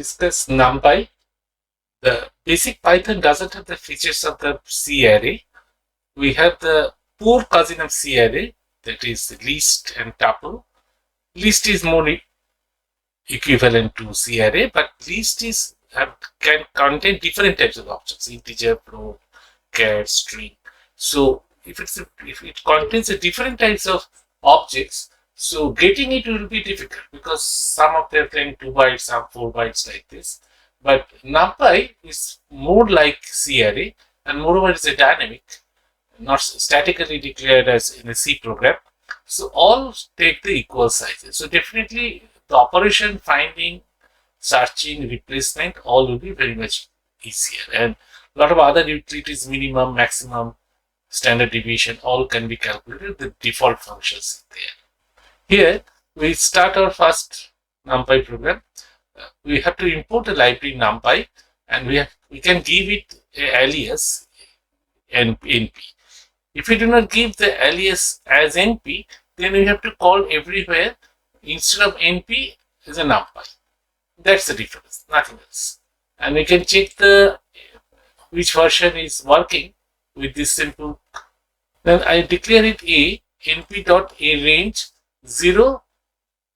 discuss Numpy. The basic Python doesn't have the features of the C array. We have the poor cousin of C array, that is list and tuple. List is more equivalent to C array, but list can contain different types of objects: integer, float, char, string. So if it contains a different types of objects, so getting it will be difficult because some of them claim 2 bytes, some 4 bytes like this. But Numpy is more like C array, and moreover it's a dynamic, not statically declared as in a C program. So all take the equal sizes. So definitely the operation, finding, searching, replacement, all will be very much easier. And a lot of other utilities, minimum, maximum, standard deviation, all can be calculated. The default functions there. Here we start our first Numpy program. We have to import a library Numpy, and we can give it an alias np. If we do not give the alias as np, then we have to call everywhere instead of np as a Numpy. That's the difference, nothing else. And we can check which version is working with this simple. Then I declare it np.arange 0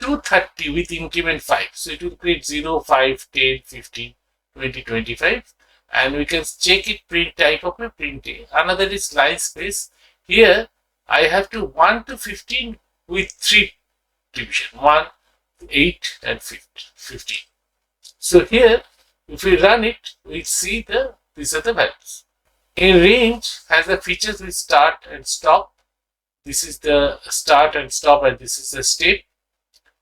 to 30 with increment 5. So it will create 0, 5, 10, 15, 20, 25. And we can check it print type of a print A. Another is line space. Here I have to 1 to 15 with 3 division: 1, 8 and 15. So here if we run it, we see these are the values. A range has the features with start and stop. This is the start and stop, and this is the state.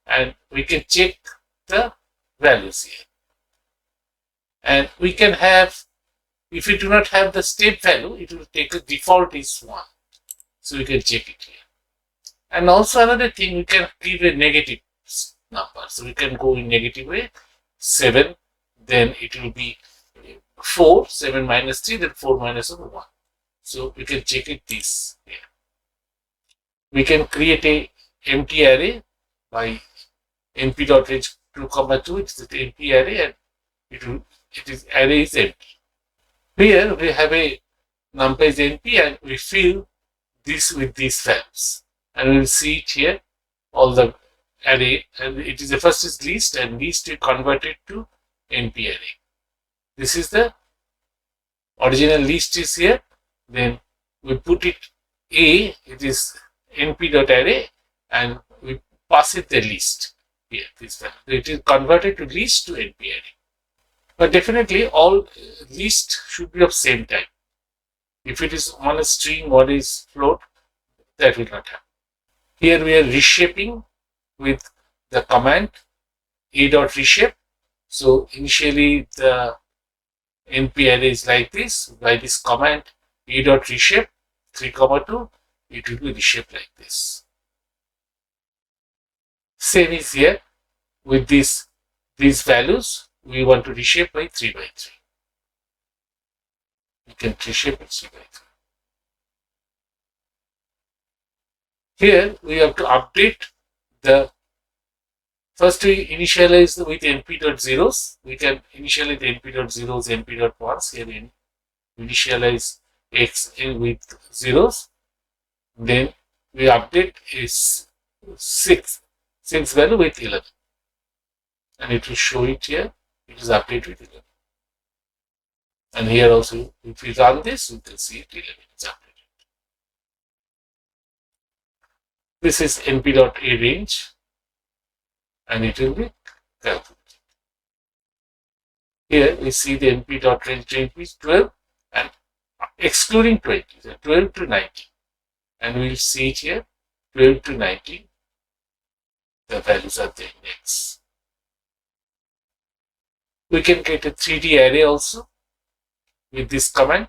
And we can check the values here. And we can have, if we do not have the step value, it will take the default is 1. So we can check it here. And also another thing, we can give a negative number. So we can go in negative way, 7, then it will be 4, 7 minus 3, then 4 minus 1. So we can check it this here. We can create a empty array by np.range 2, 2, it's the empty array, and array is empty. Here we have a numpy is np, and we fill this with these values, and we will see it here, all the array, and it is the first is list, and list we convert it to np array. This is the original list is here, then we put it it is np.array, and we pass it the list here, this value. It is converted to list to np array. But definitely all list should be of same type. If it is one is string, one is float, that will not happen. Here we are reshaping with the command a.reshape. So initially the np array is like this. By this command a.reshape 3, 2, it will be reshaped like this. Same is here with these values. We want to reshape by 3 by 3. We can reshape it 3 by 3. Here we have to update the first we initialize with np.zeros. We can initialize np.zeros, np.ones. Here we initialize x with zeros. Then we update is 6 value with 11. And it will show it here. It is updated with 11. And here also, if we run this, we can see it 11 is updated. This is np.arange, and it will be calculated. Here we see the np.range is 12, and excluding 20, so 12 to 19. And we will see it here, 12 to 19. The values are the index. We can get a 3D array also with this command,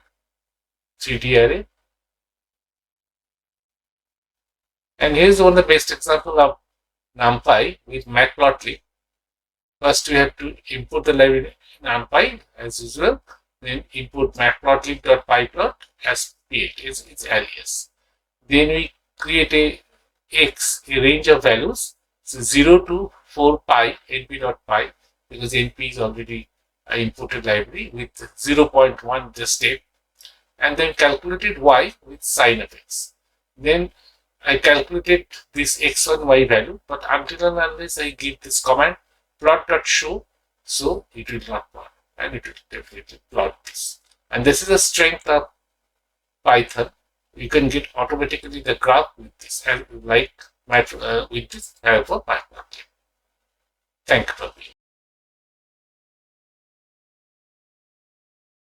3D array. And here's one of the best example of Numpy with Matplotlib. First we have to import the library Numpy as usual, then import matplotlib.pyplot as p8, its alias. Then we create a range of values, so 0 to 4 pi np.py. because np is already an imported library with 0.1 the step, and then calculated y with sin of x. Then I calculated this x1 y value, but until and unless I give this command plot.show, so it will not plot, and it will definitely plot this. And this is the strength of Python. You can get automatically the graph with this, and like with this help of Matplotlib. Thank you for being.